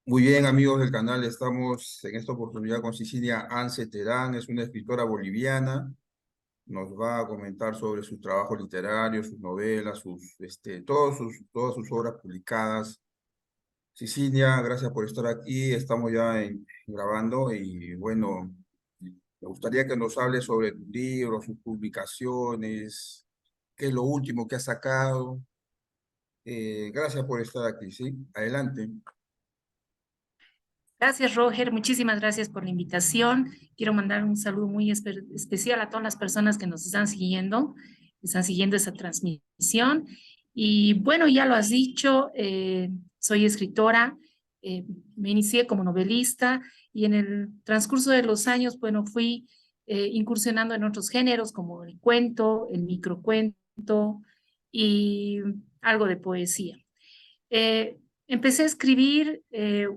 Muy bien, amigos del canal, estamos en esta oportunidad con Cecilia Ance Terán, es una escritora boliviana, nos va a comentar sobre su trabajo literario, sus novelas, todas sus obras publicadas. Cecilia, gracias por estar aquí, estamos ya grabando y bueno, me gustaría que nos hable sobre tus libros, sus publicaciones, qué es lo último que has sacado. Gracias por estar aquí, ¿sí? Adelante. Gracias, Roger. Muchísimas gracias por la invitación. Quiero mandar un saludo muy especial a todas las personas que nos están siguiendo esa transmisión. Y bueno, ya lo has dicho, soy escritora, eh, me inicié como novelista y en el transcurso de los años, bueno, fui incursionando en otros géneros como el cuento, el microcuento y algo de poesía. Eh, Empecé a escribir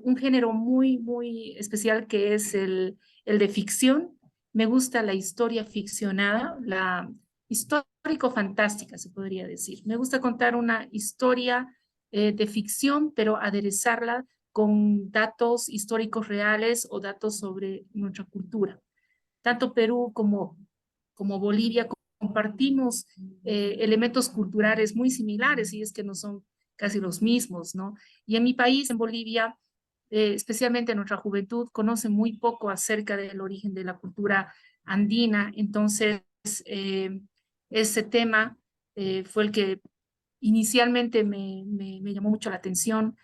un género muy especial que es el de ficción. Me gusta la historia ficcionada, la histórico-fantástica, se podría decir. Me gusta contar una historia de ficción, pero aderezarla con datos históricos reales o datos sobre nuestra cultura. Tanto Perú como Bolivia compartimos elementos culturales muy similares y es que no son casi los mismos, ¿no? Y en mi país, en Bolivia, especialmente nuestra juventud, conoce muy poco acerca del origen de la cultura andina, entonces ese tema fue el que inicialmente me llamó mucho la atención.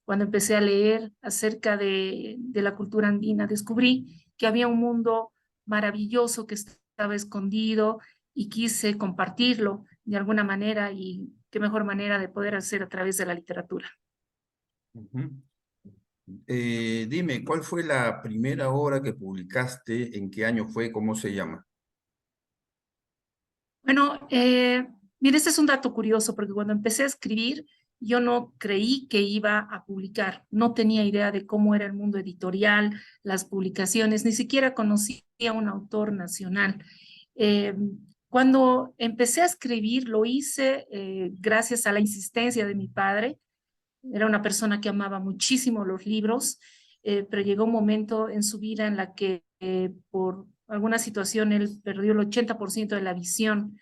Cuando empecé a leer acerca de la cultura andina, descubrí que había un mundo maravilloso que estaba escondido y quise compartirlo de alguna manera y qué mejor manera de poder hacer a través de la literatura. Ujú. Dime, ¿cuál fue la primera obra que publicaste? ¿En qué año fue? ¿Cómo se llama? Bueno, mire, este es un dato curioso porque cuando empecé a escribir, yo no creí que iba a publicar, no tenía idea de cómo era el mundo editorial, las publicaciones, ni siquiera conocía a un autor nacional. Eh, Cuando empecé a escribir, lo hice gracias a la insistencia de mi padre. Era una persona que amaba muchísimo los libros, pero llegó un momento en su vida en la que por alguna situación él perdió el 80% de la visión.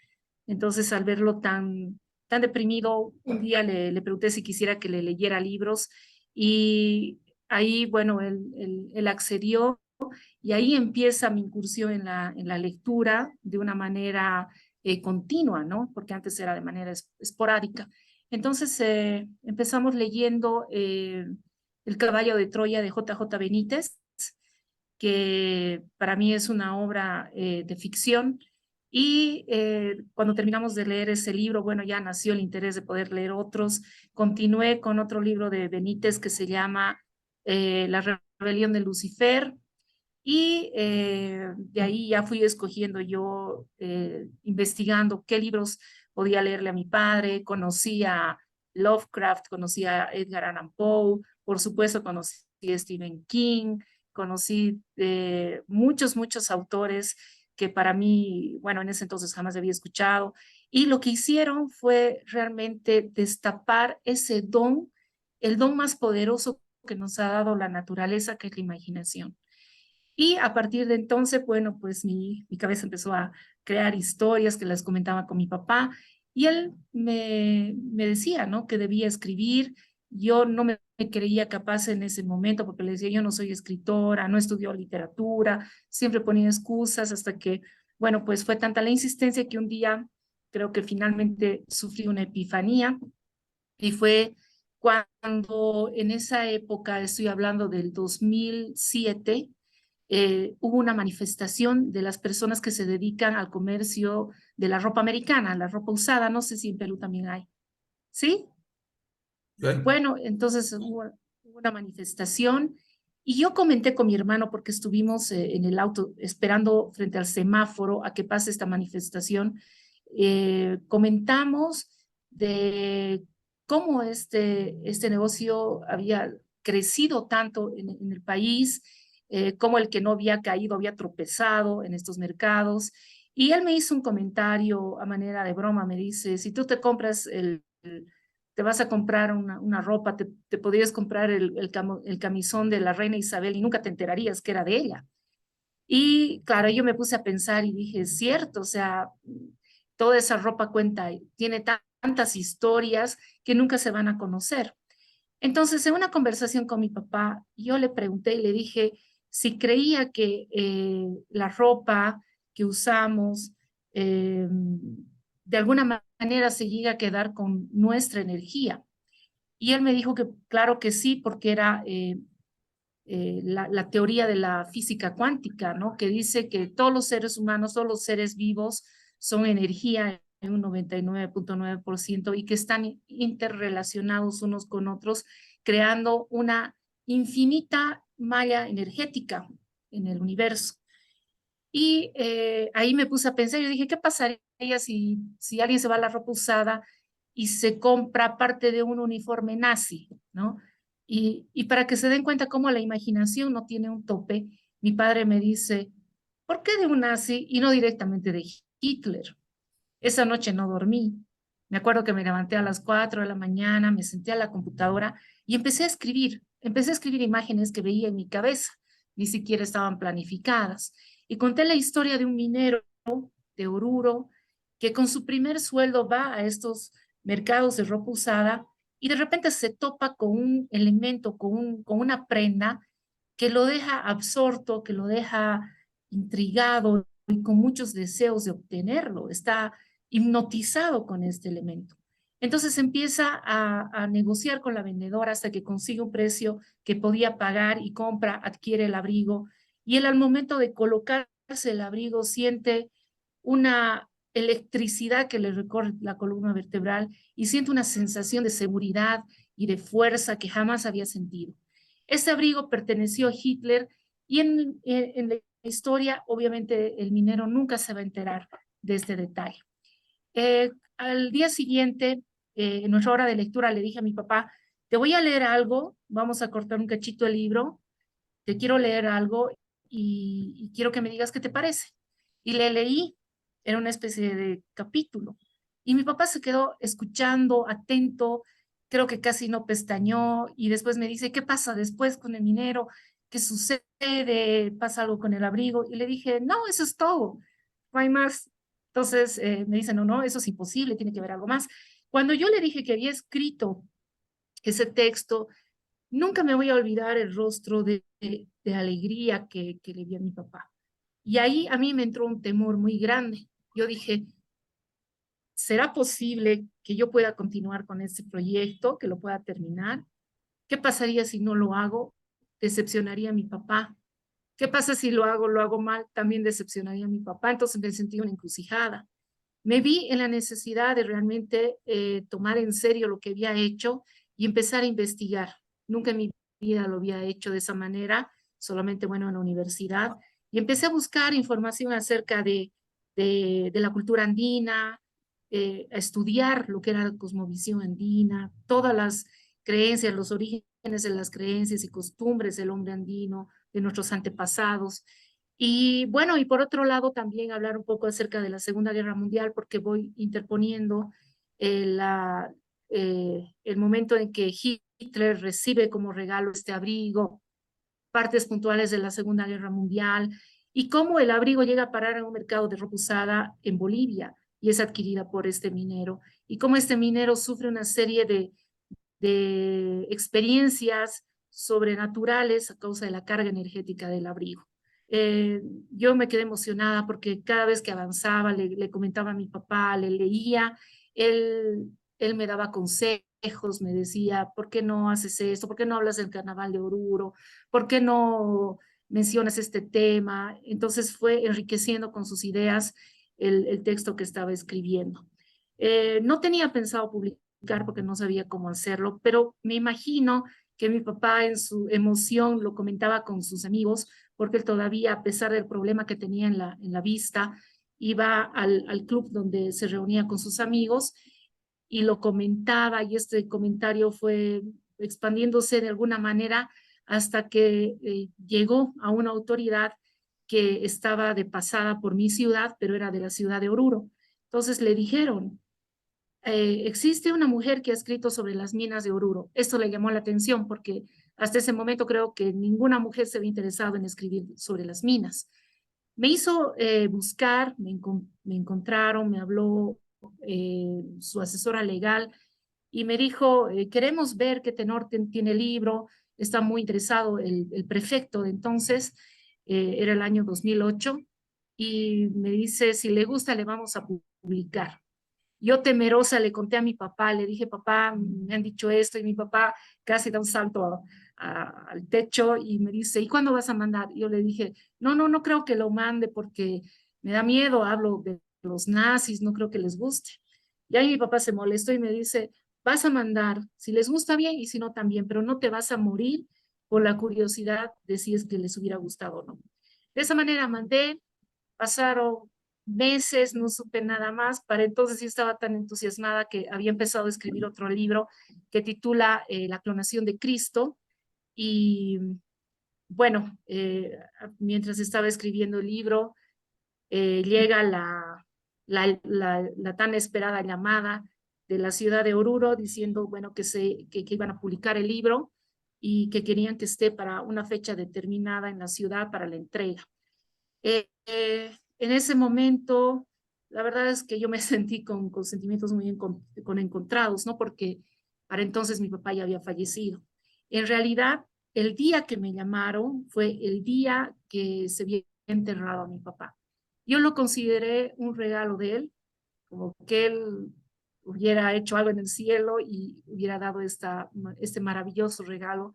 Entonces, al verlo tan deprimido, un día le pregunté si quisiera que le leyera libros y ahí, bueno, él accedió y ahí empieza mi incursión en la lectura de una manera continua, ¿no? Porque antes era de manera esporádica. Entonces empezamos leyendo El caballo de Troya de J. J. Benítez, que para mí es una obra de ficción. Y cuando terminamos de leer ese libro, bueno, ya nació el interés de poder leer otros. Continué con otro libro de Benítez que se llama La rebelión de Lucifer. Y de ahí ya fui escogiendo yo, investigando qué libros podía leerle a mi padre. Conocí a Lovecraft, conocí a Edgar Allan Poe, por supuesto conocí a Stephen King, conocí muchos autores que para mí, bueno, en ese entonces jamás había escuchado. Y lo que hicieron fue realmente destapar ese don, el don más poderoso que nos ha dado la naturaleza, que es la imaginación. Y a partir de entonces, bueno, pues mi cabeza empezó a crear historias que las comentaba con mi papá y él me decía, ¿no? Que debía escribir. Yo no me creía capaz en ese momento porque le decía, yo no soy escritora, no estudió literatura, siempre ponía excusas hasta que, bueno, pues fue tanta la insistencia que un día creo que finalmente sufrí una epifanía y fue cuando en esa época, estoy hablando del 2007, hubo una manifestación de las personas que se dedican al comercio de la ropa americana, la ropa usada, no sé si en Perú también hay, ¿sí? ¿Sí? Bueno, entonces hubo una manifestación y yo comenté con mi hermano porque estuvimos en el auto esperando frente al semáforo a que pase esta manifestación. Comentamos de cómo este negocio había crecido tanto en el país, cómo el que no había caído había tropezado en estos mercados. Y él me hizo un comentario a manera de broma, me dice, si tú te compras te vas a comprar una ropa, te podrías comprar el camisón de la reina Isabel y nunca te enterarías que era de ella. Y claro, yo me puse a pensar y dije, es cierto, o sea, toda esa ropa cuenta, tiene tantas historias que nunca se van a conocer. Entonces, en una conversación con mi papá, yo le pregunté y le dije si creía que la ropa que usamos de alguna manera se llega a quedar con nuestra energía. Y él me dijo que claro que sí, porque era la teoría de la física cuántica, ¿no? Que dice que todos los seres humanos, todos los seres vivos son energía en un 99.9% y que están interrelacionados unos con otros, creando una infinita malla energética en el universo. Y ahí me puse a pensar, yo dije, ¿qué pasaría si alguien se va a la ropa usada y se compra parte de un uniforme nazi, ¿no? Y para que se den cuenta cómo la imaginación no tiene un tope, mi padre me dice, ¿por qué de un nazi y no directamente de Hitler? Esa noche no dormí. Me acuerdo que me levanté a las 4 de la mañana, me senté a la computadora y empecé a escribir imágenes que veía en mi cabeza, ni siquiera estaban planificadas. Y conté la historia de un minero de Oruro que con su primer sueldo va a estos mercados de ropa usada y de repente se topa con un elemento, con una prenda que lo deja absorto, que lo deja intrigado y con muchos deseos de obtenerlo. Está hipnotizado con este elemento. Entonces empieza a negociar con la vendedora hasta que consigue un precio que podía pagar y compra, adquiere el abrigo. Y él al momento de colocarse el abrigo siente una electricidad que le recorre la columna vertebral y siente una sensación de seguridad y de fuerza que jamás había sentido. Ese abrigo perteneció a Hitler y en la historia, obviamente, el minero nunca se va a enterar de este detalle. Al día siguiente, en nuestra hora de lectura, le dije a mi papá, te voy a leer algo, vamos a cortar un cachito del libro, te quiero leer algo y quiero que me digas qué te parece. Y le leí, era una especie de capítulo. Y mi papá se quedó escuchando, atento, creo que casi no pestañó y después me dice, ¿qué pasa después con el minero? ¿Qué sucede? ¿Pasa algo con el abrigo? Y le dije, no, eso es todo, no hay más. Entonces me dice, no, no, eso es imposible, tiene que haber algo más. Cuando yo le dije que había escrito ese texto, nunca me voy a olvidar el rostro de alegría que le vi a mi papá. Y ahí a mí me entró un temor muy grande. Yo dije, ¿será posible que yo pueda continuar con este proyecto, que lo pueda terminar? ¿Qué pasaría si no lo hago? Decepcionaría a mi papá. ¿Qué pasa si lo hago mal? También decepcionaría a mi papá. Entonces me sentí una encrucijada. Me vi en la necesidad de realmente tomar en serio lo que había hecho y empezar a investigar. Nunca en mi vida lo había hecho de esa manera, solamente, bueno, en la universidad. Y empecé a buscar información acerca de la cultura andina, a estudiar lo que era la cosmovisión andina, todas las creencias, los orígenes de las creencias y costumbres del hombre andino, de nuestros antepasados. Y bueno, y por otro lado también hablar un poco acerca de la Segunda Guerra Mundial, porque voy interponiendo el momento en que Hitler recibe como regalo este abrigo, partes puntuales de la Segunda Guerra Mundial, y cómo el abrigo llega a parar en un mercado de ropa usada en Bolivia y es adquirida por este minero, y cómo este minero sufre una serie de experiencias sobrenaturales a causa de la carga energética del abrigo. Yo me quedé emocionada porque cada vez que avanzaba le comentaba a mi papá, le leía, él me daba consejos, me decía, ¿por qué no haces esto? ¿Por qué no hablas del carnaval de Oruro? ¿Por qué no mencionas este tema? Entonces fue enriqueciendo con sus ideas el texto que estaba escribiendo. No tenía pensado publicar porque no sabía cómo hacerlo, pero me imagino que mi papá en su emoción lo comentaba con sus amigos, porque él todavía, a pesar del problema que tenía en la vista, iba al club donde se reunía con sus amigos y lo comentaba y este comentario fue expandiéndose de alguna manera hasta que llegó a una autoridad que estaba de pasada por mi ciudad, pero era de la ciudad de Oruro. Entonces le dijeron, existe una mujer que ha escrito sobre las minas de Oruro. Esto le llamó la atención porque hasta ese momento creo que ninguna mujer se había interesado en escribir sobre las minas. Me hizo buscar, me encontraron, me habló su asesora legal y me dijo, queremos ver qué tenor tiene el libro, está muy interesado el prefecto de entonces, era el año 2008, y me dice, si le gusta, le vamos a publicar. Yo temerosa le conté a mi papá, le dije, papá, me han dicho esto, y mi papá casi da un salto al techo y me dice, ¿y cuándo vas a mandar? Y yo le dije, no, no, no creo que lo mande porque me da miedo, hablo de los nazis, no creo que les guste. Y ahí mi papá se molestó y me dice, vas a mandar, si les gusta bien y si no también, pero no te vas a morir por la curiosidad de si es que les hubiera gustado o no. De esa manera mandé, pasaron meses, no supe nada más. Para entonces yo estaba tan entusiasmada que había empezado a escribir otro libro que titula La clonación de Cristo. Y bueno, mientras estaba escribiendo el libro, llega la tan esperada llamada de la ciudad de Oruro diciendo, bueno, que iban a publicar el libro y que querían que esté para una fecha determinada en la ciudad para la entrega. En ese momento, la verdad es que yo me sentí con sentimientos muy con encontrados, ¿no? Porque para entonces mi papá ya había fallecido. En realidad, el día que me llamaron fue el día que se había enterrado a mi papá. Yo lo consideré un regalo de él, como que él hubiera hecho algo en el cielo y hubiera dado este maravilloso regalo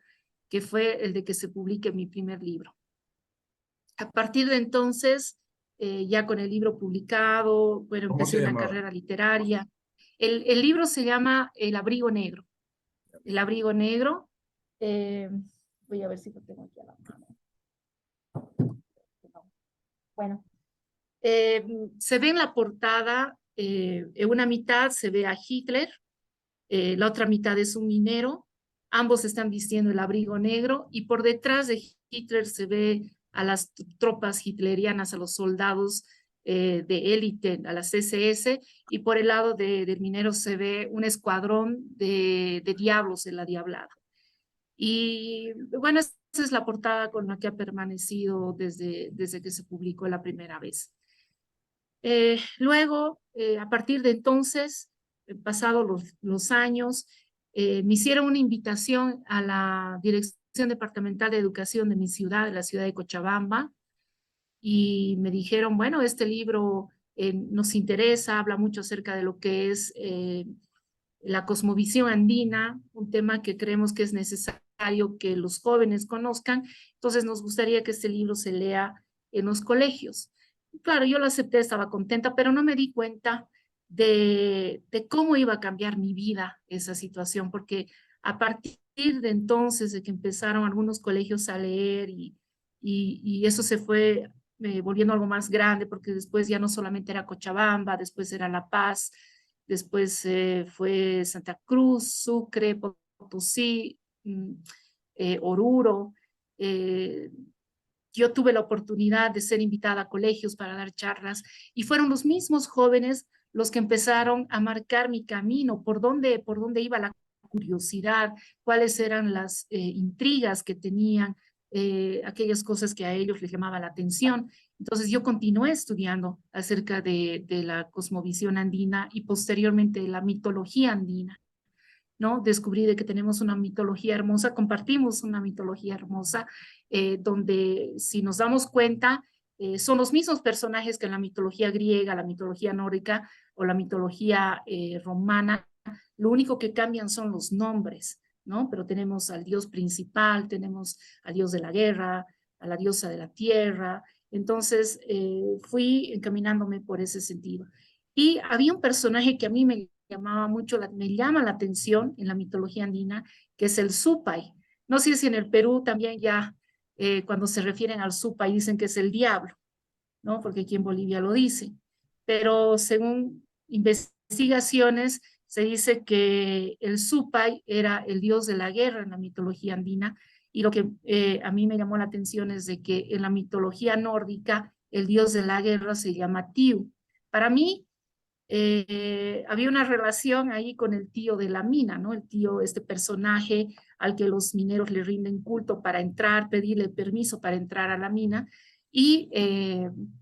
que fue el de que se publique mi primer libro. A partir de entonces, ya con el libro publicado, bueno, ¿Cómo se empecé una llamaba? carrera literaria. El libro se llama El Abrigo Negro. El Abrigo Negro. eh, Voy a ver si lo tengo aquí a la mano. Bueno, eh, se ve en la portada, en una mitad se ve a Hitler, la otra mitad es un minero, ambos están vistiendo el abrigo negro y por detrás de Hitler se ve a las tropas hitlerianas, a los soldados de élite, a las SS, y por el lado del minero se ve un escuadrón de diablos en la diablada. Y bueno, esa es la portada con la que ha permanecido desde que se publicó la primera vez. Luego, a partir de entonces, pasados los años, me hicieron una invitación a la Dirección Departamental de Educación de mi ciudad, de la ciudad de Cochabamba, y me dijeron, bueno, este libro nos interesa, habla mucho acerca de lo que es la cosmovisión andina, un tema que creemos que es necesario que los jóvenes conozcan, entonces nos gustaría que este libro se lea en los colegios. Claro, yo lo acepté, estaba contenta, pero no me di cuenta de cómo iba a cambiar mi vida esa situación, porque a partir de entonces, de que empezaron algunos colegios a leer y eso se fue volviendo algo más grande, porque después ya no solamente era Cochabamba, después era La Paz, después fue Santa Cruz, Sucre, Potosí, Oruro. Eh, yo tuve la oportunidad de ser invitada a colegios para dar charlas y fueron los mismos jóvenes los que empezaron a marcar mi camino, por dónde iba la curiosidad, cuáles eran las intrigas que tenían, aquellas cosas que a ellos les llamaba la atención. Entonces yo continué estudiando acerca de la cosmovisión andina y posteriormente de la mitología andina. ¿No? Descubrí de que tenemos una mitología hermosa, compartimos una mitología hermosa, donde si nos damos cuenta, son los mismos personajes que en la mitología griega, la mitología nórdica o la mitología romana, lo único que cambian son los nombres, ¿no? Pero tenemos al dios principal, tenemos al dios de la guerra, a la diosa de la tierra, entonces fui encaminándome por ese sentido. Y había un personaje que a mí me llama la atención en la mitología andina, que es el Supay. No sé si en el Perú también ya cuando se refieren al Supay dicen que es el diablo, ¿no? Porque aquí en Bolivia lo dicen. Pero según investigaciones se dice que el Supay era el dios de la guerra en la mitología andina y lo que a mí me llamó la atención es de que en la mitología nórdica el dios de la guerra se llama Tiu. Para mí había una relación ahí con el tío de la mina, ¿no? El tío, este personaje al que los mineros le rinden culto para entrar, pedirle permiso para entrar a la mina y,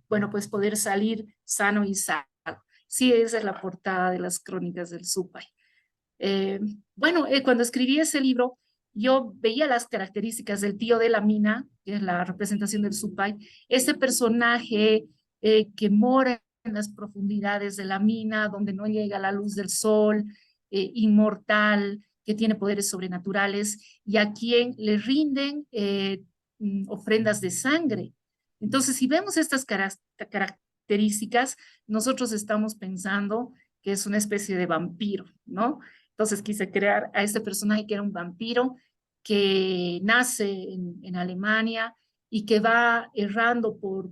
bueno, pues poder salir sano y salvo. Sí, esa es la portada de las crónicas del Supay. Eh, bueno, cuando escribí ese libro, yo veía las características del tío de la mina, que es la representación del Supay, ese personaje que mora en las profundidades de la mina, donde no llega la luz del sol, inmortal, que tiene poderes sobrenaturales, y a quien le rinden ofrendas de sangre. Entonces, si vemos estas características, nosotros estamos pensando que es una especie de vampiro, ¿no? Entonces quise crear a este personaje que era un vampiro que nace en Alemania y que va errando por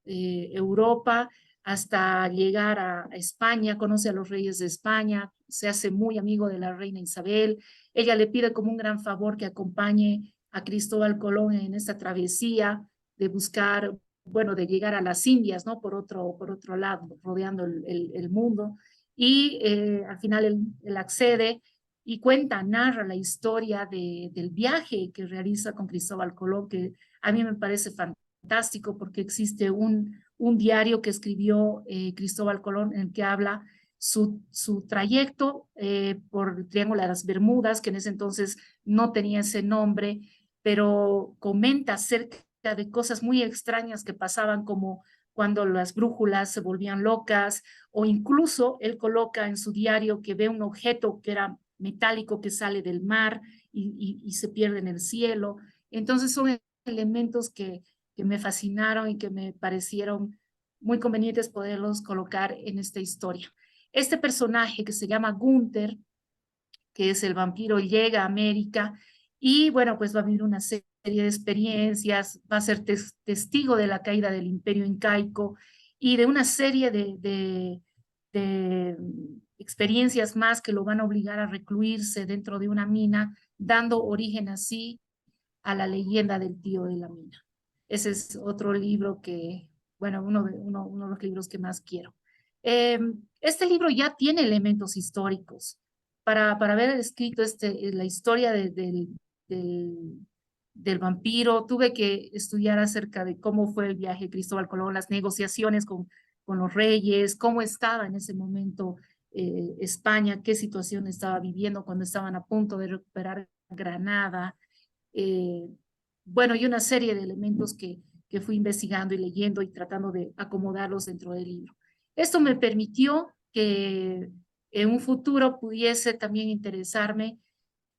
Europa hasta llegar a España, conoce a los reyes de España, se hace muy amigo de la reina Isabel. Ella le pide como un gran favor que acompañe a Cristóbal Colón en esta travesía de buscar, bueno, de llegar a las Indias, ¿no? Por otro lado, rodeando el mundo y al final él accede y cuenta, narra la historia del viaje que realiza con Cristóbal Colón, que a mí me parece fantástico porque existe un diario que escribió Cristóbal Colón en el que habla su trayecto por el Triángulo de las Bermudas, que en ese entonces no tenía ese nombre, pero comenta acerca de cosas muy extrañas que pasaban como cuando las brújulas se volvían locas, o incluso él coloca en su diario que ve un objeto que era metálico que sale del mar y se pierde en el cielo. Entonces son elementos que me fascinaron y que me parecieron muy convenientes poderlos colocar en esta historia. Este personaje que se llama Gunther, que es el vampiro, llega a América y bueno, pues va a vivir una serie de experiencias, va a ser testigo de la caída del imperio incaico y de una serie de experiencias más que lo van a obligar a recluirse dentro de una mina, dando origen así a la leyenda del tío de la mina. Ese es otro libro que, bueno, uno de los libros que más quiero. Eh, este libro ya tiene elementos históricos. Para haber escrito la historia del vampiro, tuve que estudiar acerca de cómo fue el viaje de Cristóbal Colón, las negociaciones con los reyes, cómo estaba en ese momento España, qué situación estaba viviendo cuando estaban a punto de recuperar Granada, eh, bueno, y una serie de elementos que fui investigando y leyendo y tratando de acomodarlos dentro del libro. Esto me permitió que en un futuro pudiese también interesarme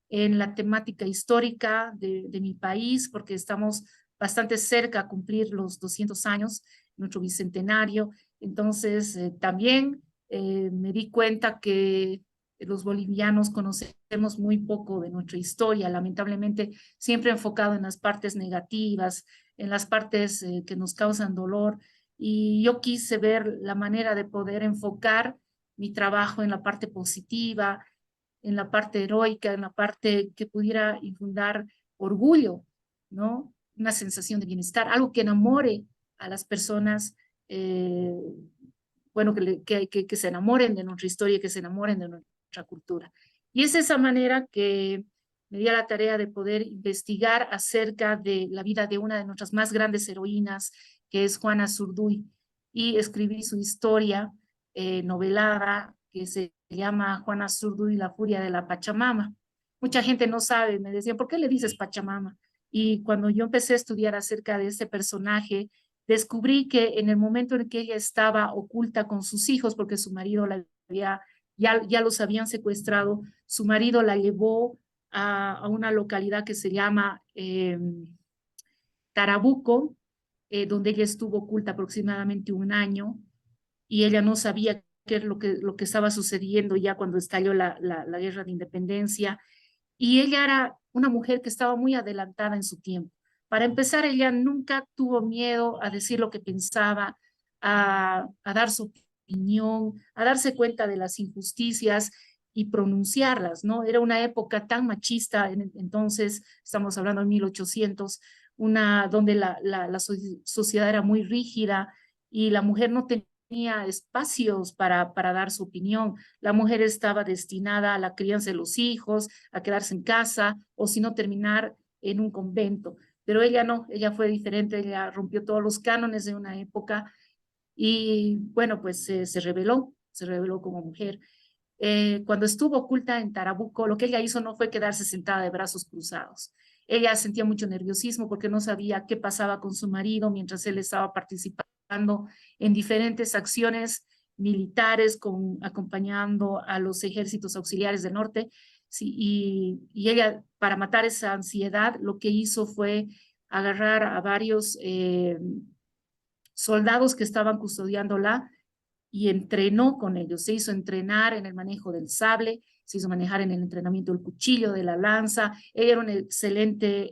en la temática histórica de mi país, porque estamos bastante cerca a cumplir los 200 años, nuestro bicentenario. Entonces, también me di cuenta que los bolivianos conocemos muy poco de nuestra historia, lamentablemente siempre enfocado en las partes negativas, en las partes que nos causan dolor. Y yo quise ver la manera de poder enfocar mi trabajo en la parte positiva, en la parte heroica, en la parte que pudiera infundar orgullo, ¿no? Una sensación de bienestar, algo que enamore a las personas, eh, bueno, que se enamoren de nuestra historia, que se enamoren de nuestra cultura. Y es esa manera que me di a la tarea de poder investigar acerca de la vida de una de nuestras más grandes heroínas, que es Juana Zurduy, y escribí su historia novelada que se llama Juana Zurduy, la furia de la Pachamama. Mucha gente no sabe, me decían, ¿por qué le dices Pachamama? Y cuando yo empecé a estudiar acerca de este personaje, descubrí que en el momento en que ella estaba oculta con sus hijos, porque su marido la había, ya los habían secuestrado, su marido la llevó a una localidad que se llama Tarabuco, donde ella estuvo oculta aproximadamente un año y ella no sabía qué es lo que estaba sucediendo ya cuando estalló la guerra de independencia. Y ella era una mujer que estaba muy adelantada en su tiempo. Para empezar, ella nunca tuvo miedo a decir lo que pensaba, a dar su opinión, a darse cuenta de las injusticias y pronunciarlas, ¿no? Era una época tan machista, entonces estamos hablando de 1800, donde la sociedad era muy rígida y la mujer no tenía tenía espacios para dar su opinión. La mujer estaba destinada a la crianza de los hijos, a quedarse en casa o si no terminar en un convento. Pero ella no, ella fue diferente, ella rompió todos los cánones de una época y bueno, pues se reveló como mujer. Cuando estuvo oculta en Tarabuco, lo que ella hizo no fue quedarse sentada de brazos cruzados. Ella sentía mucho nerviosismo porque no sabía qué pasaba con su marido mientras él estaba participando en diferentes acciones militares, acompañando a los ejércitos auxiliares del norte. Sí, y ella, para matar esa ansiedad, lo que hizo fue agarrar a varios soldados que estaban custodiándola y entrenó con ellos. Se hizo entrenar en el manejo del sable, se hizo manejar en el entrenamiento del cuchillo, de la lanza. Ella era un excelente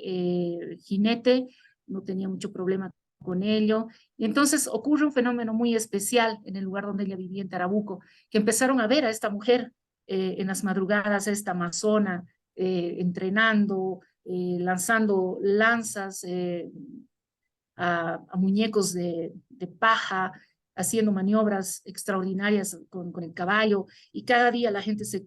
jinete, no tenía mucho problema con ello. Y entonces ocurre un fenómeno muy especial en el lugar donde ella vivía, en Tarabuco, que empezaron a ver a esta mujer en las madrugadas, a esta amazona, entrenando, lanzando lanzas a muñecos de paja, haciendo maniobras extraordinarias con el caballo, y cada día la gente se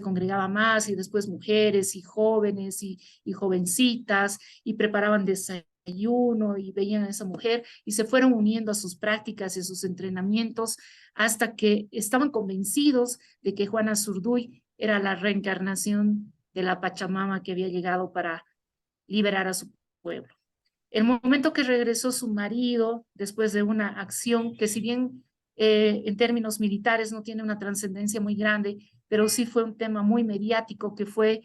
congregaba más, y después mujeres y jóvenes y jovencitas, y preparaban desayuno y veían a esa mujer y se fueron uniendo a sus prácticas y a sus entrenamientos hasta que estaban convencidos de que Juana Zurduy era la reencarnación de la Pachamama que había llegado para liberar a su pueblo. El momento que regresó su marido, después de una acción que si bien en términos militares no tiene una trascendencia muy grande, pero sí fue un tema muy mediático, que fue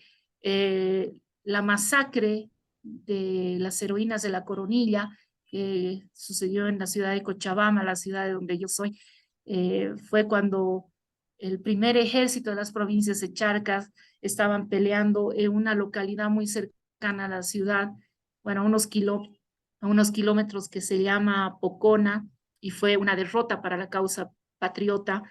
la masacre de las heroínas de la Coronilla, que sucedió en la ciudad de Cochabamba, la ciudad de donde yo soy. Fue cuando el primer ejército de las provincias de Charcas estaban peleando en una localidad muy cercana a la ciudad, bueno, a unos kilómetros, que se llama Pocona, y fue una derrota para la causa patriota.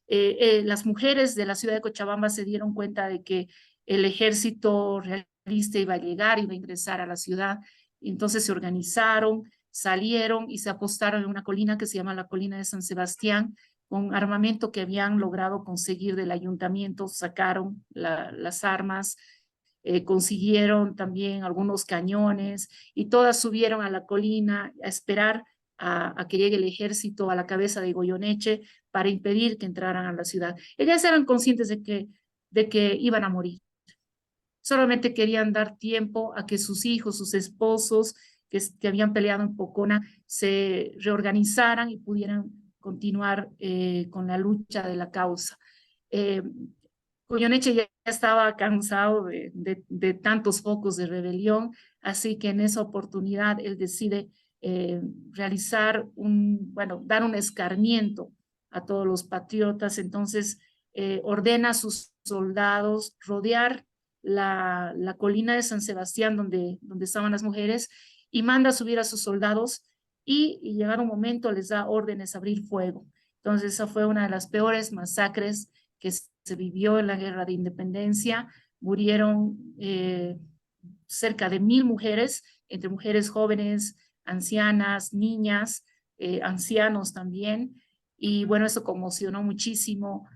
Las mujeres de la ciudad de Cochabamba se dieron cuenta de que el ejército realista iba a llegar, iba a ingresar a la ciudad, y entonces se organizaron, salieron y se apostaron en una colina que se llama la colina de San Sebastián, con armamento que habían logrado conseguir del ayuntamiento, sacaron las armas, consiguieron también algunos cañones y todas subieron a la colina a esperar a que llegue el ejército a la cabeza de Goyoneche para impedir que entraran a la ciudad. Ellas eran conscientes de que iban a morir. Solamente querían dar tiempo a que sus hijos, sus esposos que habían peleado en Pocona se reorganizaran y pudieran continuar con la lucha de la causa. Goyeneche ya estaba cansado de tantos focos de rebelión, así que en esa oportunidad él decide realizar bueno, dar un escarmiento a todos los patriotas. Entonces ordena a sus soldados rodear la colina de San Sebastián donde estaban las mujeres, y manda a subir a sus soldados, y llegado un momento les da órdenes a abrir fuego. Entonces esa fue una de las peores masacres que se vivió en la Guerra de Independencia. Murieron cerca de 1000 mujeres, entre mujeres jóvenes, ancianas, niñas, ancianos también. Y bueno, eso conmocionó muchísimo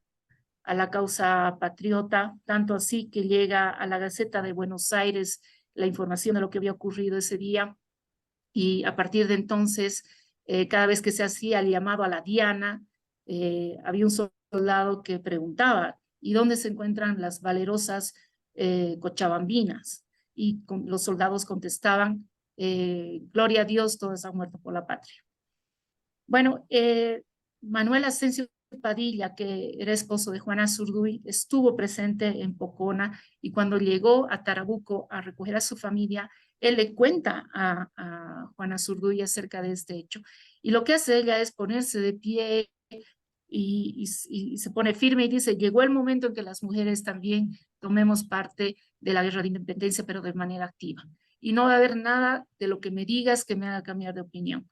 a la causa patriota, tanto así que llega a la Gaceta de Buenos Aires la información de lo que había ocurrido ese día. Y a partir de entonces, cada vez que se hacía el llamado a la Diana, había un soldado que preguntaba: ¿y dónde se encuentran las valerosas cochabambinas? Y los soldados contestaban: gloria a Dios, todos han muerto por la patria. Bueno, Manuel Asensio Padilla, que era esposo de Juana Zurduy, estuvo presente en Pocona, y cuando llegó a Tarabuco a recoger a su familia, él le cuenta a Juana Zurduy acerca de este hecho. Y lo que hace ella es ponerse de pie y se pone firme y dice: llegó el momento en que las mujeres también tomemos parte de la guerra de independencia, pero de manera activa. Y no va a haber nada de lo que me digas que me haga cambiar de opinión.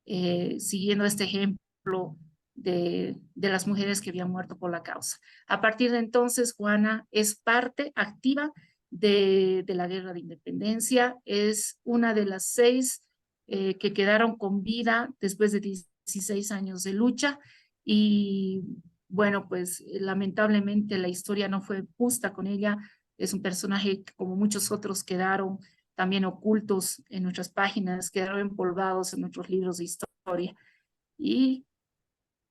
Siguiendo este ejemplo de las mujeres que habían muerto por la causa. A partir de entonces, Juana es parte activa de la Guerra de Independencia, es una de las 6 que quedaron con vida después de 16 años de lucha, y bueno, pues lamentablemente la historia no fue justa con ella. Es un personaje que, como muchos otros, quedaron también ocultos en nuestras páginas, quedaron empolvados en nuestros libros de historia. Y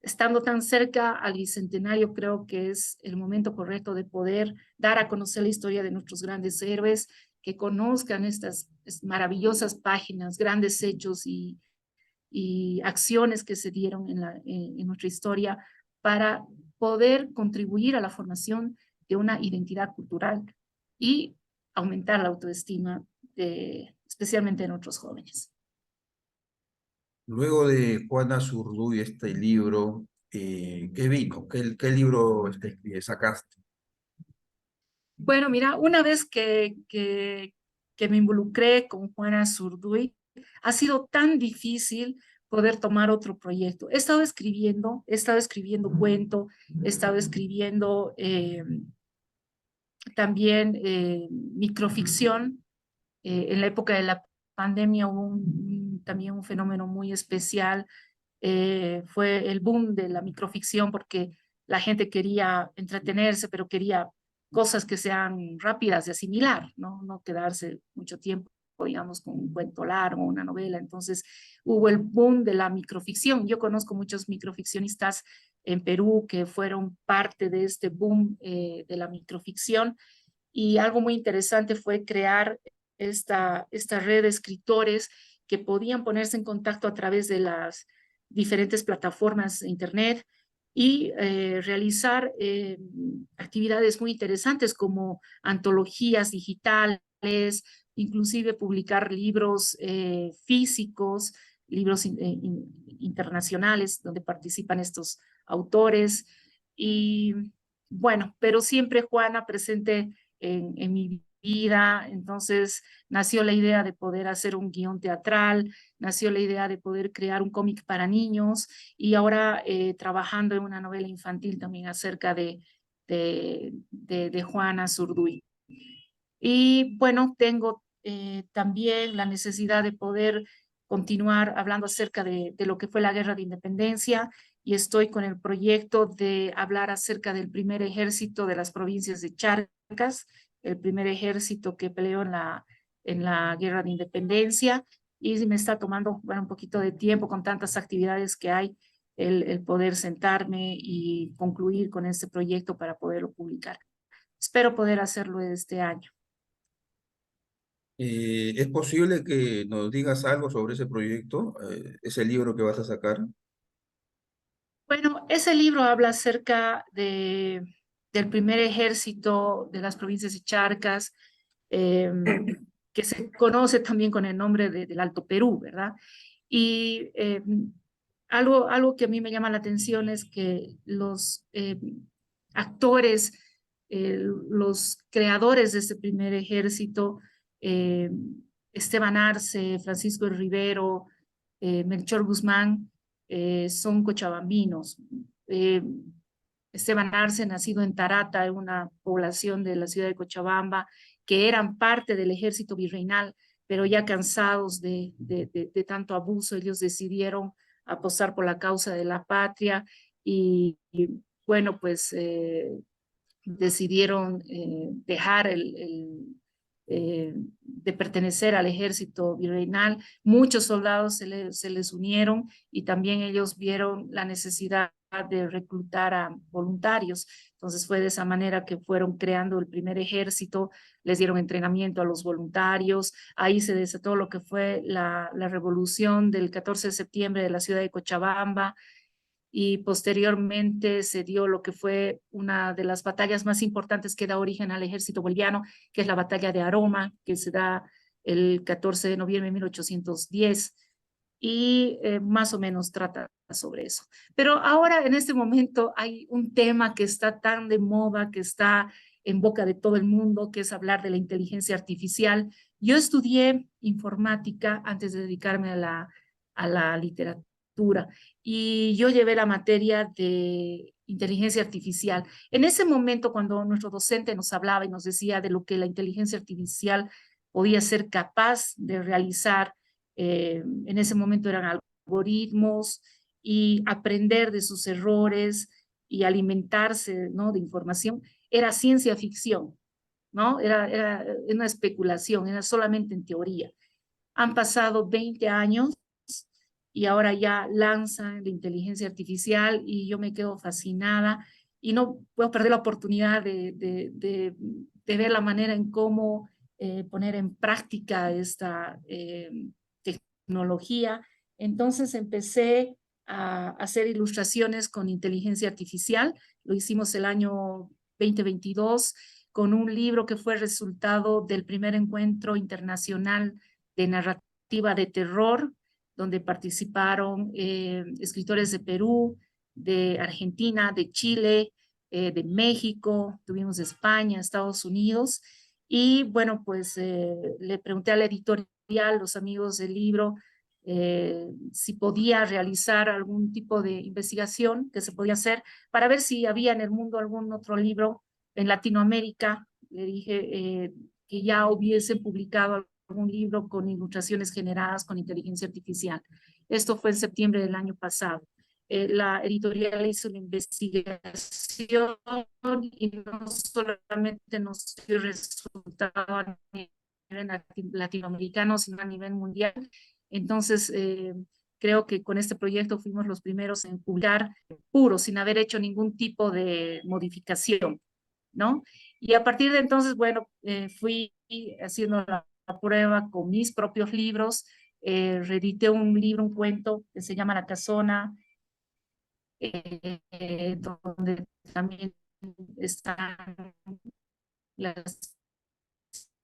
estando tan cerca al bicentenario, creo que es el momento correcto de poder dar a conocer la historia de nuestros grandes héroes, que conozcan estas maravillosas páginas, grandes hechos y acciones que se dieron en nuestra historia para poder contribuir a la formación de una identidad cultural y aumentar la autoestima, especialmente en otros jóvenes. Luego de Juana Zurduy, este libro, ¿qué vino? ¿Qué libro sacaste? Bueno, mira, una vez que me involucré con Juana Zurduy, ha sido tan difícil poder tomar otro proyecto. He estado escribiendo cuento, he estado escribiendo también microficción. En la época de la pandemia hubo también un fenómeno muy especial. Fue el boom de la microficción porque la gente quería entretenerse, pero quería cosas que sean rápidas de asimilar, ¿no? No quedarse mucho tiempo, digamos, con un cuento largo, una novela. Entonces hubo el boom de la microficción. Yo conozco muchos microficcionistas en Perú que fueron parte de este boom de la microficción, y algo muy interesante fue crear esta red de escritores que podían ponerse en contacto a través de las diferentes plataformas de Internet y realizar actividades muy interesantes como antologías digitales, inclusive publicar libros físicos, libros internacionales donde participan estos autores. Y bueno, pero siempre Juana presente en mi vida. Entonces nació la idea de poder hacer un guión teatral, nació la idea de poder crear un cómic para niños, y ahora trabajando en una novela infantil también acerca de Juana Zurduy. Y bueno, tengo también la necesidad de poder continuar hablando acerca de lo que fue la Guerra de Independencia, y estoy con el proyecto de hablar acerca del primer ejército de las provincias de Charcas, el primer ejército que peleó en la Guerra de Independencia, y me está tomando, bueno, un poquito de tiempo con tantas actividades que hay, el poder sentarme y concluir con este proyecto para poderlo publicar. Espero poder hacerlo este año. ¿Es posible que nos digas algo sobre ese proyecto, ese libro que vas a sacar? Bueno, ese libro habla acerca del primer ejército de las provincias de Charcas, eh, que se conoce también con el nombre del Alto Perú, ¿verdad? Y algo que a mí me llama la atención es que los actores, los creadores de este primer ejército, eh, Esteban Arce, Francisco Rivero, Melchor Guzmán, son cochabambinos. Eh, Esteban Arce, nacido en Tarata, en una población de la ciudad de Cochabamba, que eran parte del ejército virreinal, pero ya cansados de tanto abuso, ellos decidieron apostar por la causa de la patria, y bueno, pues decidieron dejar de pertenecer al ejército virreinal. Muchos soldados se les unieron, y también ellos vieron la necesidad de reclutar a voluntarios. Entonces fue de esa manera que fueron creando el primer ejército, les dieron entrenamiento a los voluntarios. Ahí se desató lo que fue la revolución del 14 de septiembre de la ciudad de Cochabamba, y posteriormente se dio lo que fue una de las batallas más importantes que da origen al ejército boliviano, que es la batalla de Aroma, que se da el 14 de noviembre de 1810, y más o menos trata sobre eso. Pero ahora, en este momento, hay un tema que está tan de moda, que está en boca de todo el mundo, que es hablar de la inteligencia artificial. Yo estudié informática antes de dedicarme a la literatura, y yo llevé la materia de inteligencia artificial. En ese momento, cuando nuestro docente nos hablaba y nos decía de lo que la inteligencia artificial podía ser capaz de realizar, en ese momento eran algoritmos, y aprender de sus errores y alimentarse, ¿no?, de información, era ciencia ficción, ¿no? Era una especulación, era solamente en teoría. Han pasado 20 años y ahora ya lanzan la inteligencia artificial y yo me quedo fascinada y no puedo perder la oportunidad de ver la manera en cómo poner en práctica esta tecnología. Entonces empecé a hacer ilustraciones con inteligencia artificial. Lo hicimos el año 2022 con un libro que fue resultado del primer encuentro internacional de narrativa de terror, donde participaron escritores de Perú, de Argentina, de Chile, de México, tuvimos de España, Estados Unidos. Y bueno, pues le pregunté a la editorial, los amigos del libro, si podía realizar algún tipo de investigación que se podía hacer para ver si había en el mundo algún otro libro en Latinoamérica. Le dije que ya hubiese publicado algún libro con ilustraciones generadas con inteligencia artificial. Esto fue en septiembre del año pasado. La editorial hizo una investigación y no solamente nos dio resultado a nivel latinoamericano, sino a nivel mundial. Entonces, creo que con este proyecto fuimos los primeros en publicar puro, sin haber hecho ningún tipo de modificación, ¿no? Y a partir de entonces, bueno, fui haciendo la prueba con mis propios libros, reedité un libro, un cuento que se llama La Casona, donde también están las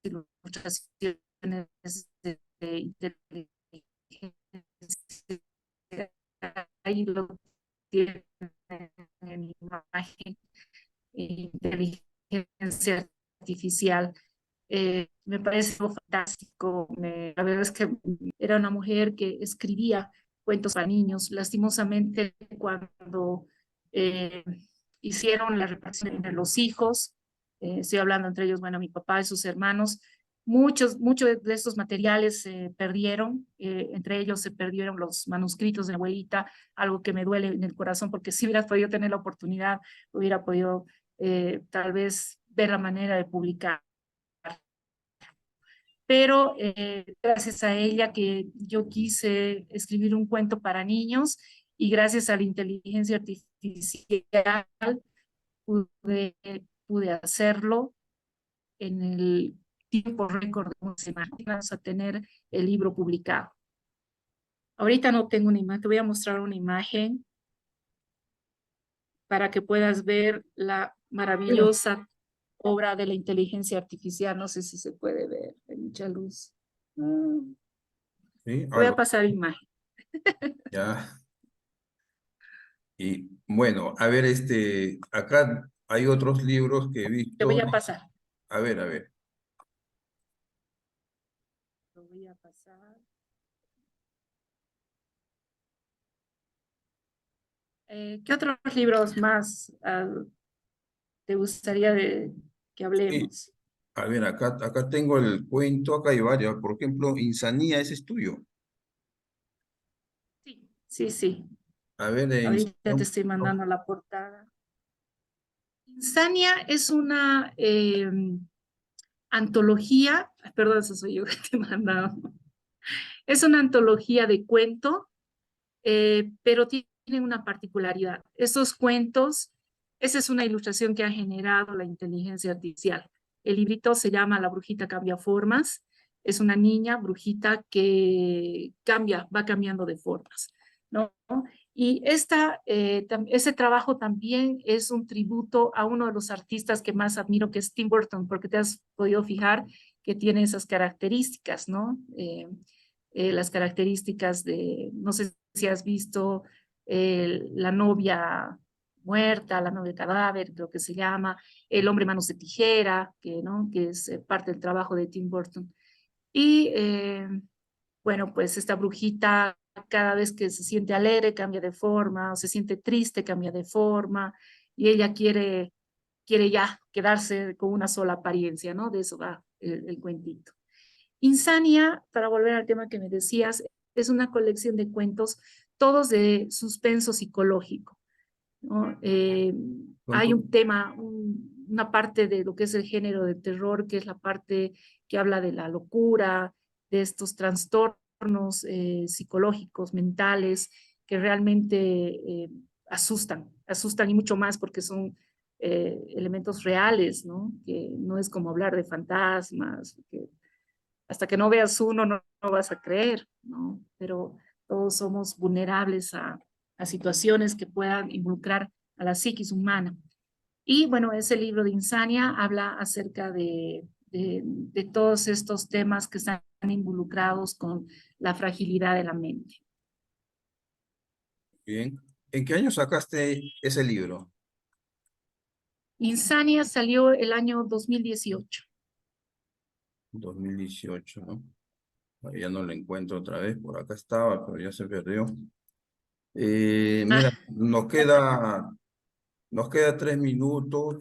ilustraciones de inteligencia. Ahí lo tienen en imagen, inteligencia artificial. Me parece fantástico. La verdad es que era una mujer que escribía cuentos para niños. Lastimosamente, cuando eh, hicieron la repartición entre los hijos, estoy hablando entre ellos, bueno, mi papá y sus hermanos, muchos de estos materiales se perdieron, entre ellos se perdieron los manuscritos de mi abuelita, algo que me duele en el corazón, porque si hubiera podido tener la oportunidad, hubiera podido tal vez ver la manera de publicar. Pero gracias a ella que yo quise escribir un cuento para niños y gracias a la inteligencia artificial pude, pude hacerlo en el tiempo récord de una semana. Vamos a tener el libro publicado. Ahorita no tengo una imagen, te voy a mostrar una imagen para que puedas ver la maravillosa obra de la inteligencia artificial. No sé si se puede ver, hay mucha luz. Sí, Te voy a pasar imagen. ya. Y bueno, a ver, acá hay otros libros que he Te visto. voy a pasar. A ver, a ver. Te voy a pasar. ¿Qué otros libros más te gustaría que Sí, hablemos? a ver, acá tengo el cuento, acá hay varios. Por ejemplo, Insanía, ese es tuyo. Sí, sí, sí. A ver, Ahorita te Insanía. estoy mandando la portada. Insania es una antología, perdón, eso soy yo que te he mandado. Es una antología de cuento, pero tiene una particularidad. Estos cuentos, esa es una ilustración que ha generado la inteligencia artificial. El librito se llama La brujita cambia formas. Es una niña brujita que cambia, va cambiando de formas, ¿no? Y ese trabajo también es un tributo a uno de los artistas que más admiro, que es Tim Burton, porque te has podido fijar que tiene esas características, ¿no? Las características de, no sé si has visto la novia muerta, la novia cadáver, creo que se llama, el hombre manos de tijera, que, ¿no? que es parte del trabajo de Tim Burton. Y bueno, pues esta brujita cada vez que se siente alegre cambia de forma, o se siente triste cambia de forma, y ella quiere ya quedarse con una sola apariencia, ¿no? De eso va el cuentito. Insania, para volver al tema que me decías, es una colección de cuentos todos de suspenso psicológico, ¿no? Son Hay to- un tema, una parte de lo que es el género de terror, que es la parte que habla de la locura, de estos trastornos psicológicos, mentales, que realmente asustan y mucho más porque son elementos reales, ¿no? Que no es como hablar de fantasmas, que hasta que no veas uno no vas a creer, ¿no? Pero todos somos vulnerables a situaciones que puedan involucrar a la psiquis humana. Y bueno, ese libro de Insania habla acerca de todos estos temas que están involucrados con la fragilidad de la mente. Bien. ¿En qué año sacaste ese libro? Insania salió el año 2018. 2018, ¿no? Ya no lo encuentro otra vez, por acá estaba, pero ya se perdió. Mira, Ah, nos queda 3 minutos.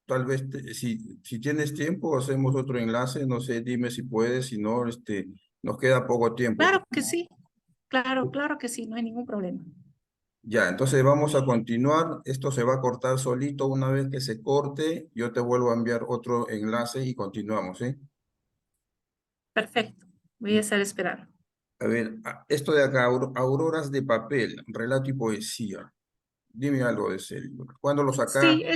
Tal vez, si tienes tiempo, hacemos otro enlace. No sé, dime si puedes, si no, nos queda poco tiempo. claro que sí, claro que sí, no hay ningún problema. Ya, entonces vamos a continuar. Esto se va a cortar solito. Una vez que se corte, yo te vuelvo a enviar otro enlace y continuamos, ¿sí? Perfecto, voy a estar esperando. A ver, esto de acá, Auroras de papel, relato y poesía. Dime algo de ese libro. ¿Cuándo lo Sí, sacaste?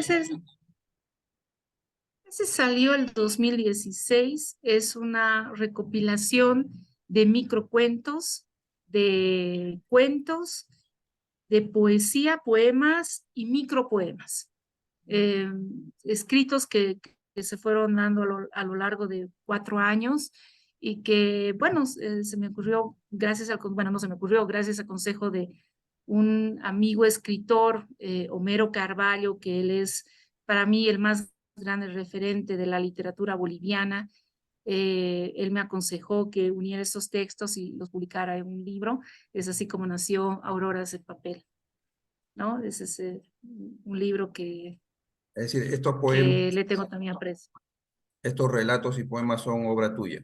ese salió el 2016, es una recopilación de microcuentos, de cuentos, de poesía, poemas y micropoemas, eh, escritos que se fueron dando a lo largo de 4 años y que, bueno, se me ocurrió gracias al, bueno, no se me ocurrió, gracias al consejo de un amigo escritor, Homero Carvalho, que él es para mí el más grande referente de la literatura boliviana. Él me aconsejó que uniera estos textos y los publicara en un libro. Es así como nació Auroras de Papel, ¿no? Es un libro Es decir, estos poemas, que le tengo también aprecio. estos relatos y poemas son obra tuya.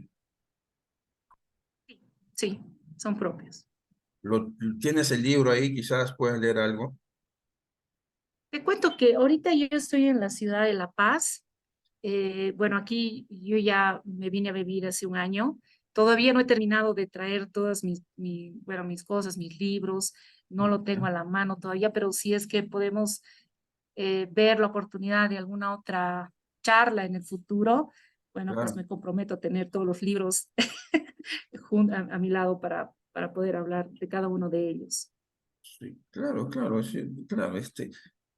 Sí, sí, son propios. Lo, ¿Tienes el libro ahí? Quizás puedes leer algo. Te cuento que ahorita yo estoy en la ciudad de La Paz. Bueno, aquí yo ya me vine a vivir hace un año. Todavía no he terminado de traer todas bueno, mis cosas, mis libros. No lo tengo a la mano todavía, pero si es que podemos ver la oportunidad de alguna otra charla en el futuro, bueno, pues Claro, me comprometo a tener todos los libros a mi lado para poder hablar de cada uno de ellos. sí, claro, sí, claro,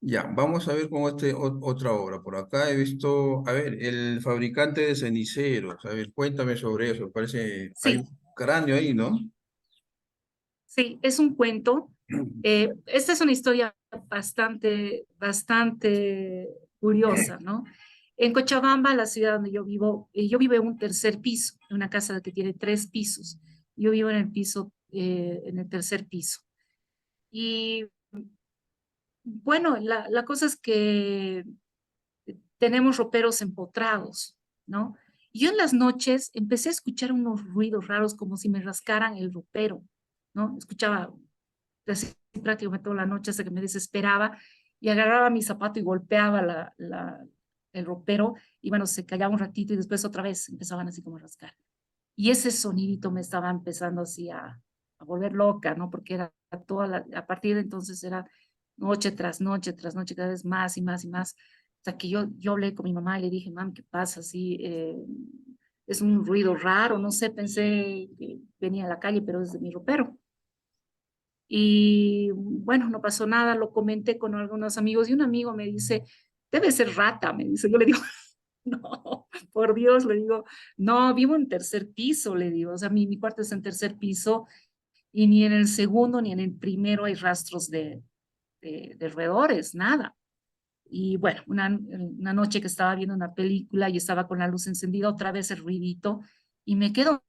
ya, vamos a ver con otra obra. Por acá he visto, a ver, el fabricante de ceniceros. A ver, cuéntame sobre eso. Parece, hay Sí, un cráneo ahí, ¿no? sí, es un cuento. Esta es una historia bastante curiosa, ¿no? En Cochabamba, la ciudad donde yo vivo en un tercer piso, en una casa que tiene 3 pisos. Yo vivo en el piso, en el tercer piso. Y bueno, la cosa es que tenemos roperos empotrados, ¿no? Y yo en las noches empecé a escuchar unos ruidos raros como si me rascaran el ropero, ¿no? Escuchaba así prácticamente toda la noche hasta que me desesperaba y agarraba mi zapato y golpeaba el ropero y bueno, se callaba un ratito y después otra vez empezaban así como a rascar. Y ese sonidito me estaba empezando así a volver loca, ¿no? Porque era a partir de entonces era noche tras noche, cada vez más y más y más, hasta que yo hablé con mi mamá y le dije, mami, ¿qué pasa? Así, es un ruido raro, no sé, pensé que venía a la calle, pero es de mi ropero. Y bueno, no pasó nada, lo comenté con algunos amigos y un amigo me dice, debe ser rata, me dice. Yo le digo, no, por Dios, le digo, no, vivo en tercer piso, le digo, o sea, mi cuarto es en tercer piso y ni en el segundo ni en el primero hay rastros de roedores, nada. Y bueno, una noche que estaba viendo una película y estaba con la luz encendida, otra vez el ruidito, y me quedo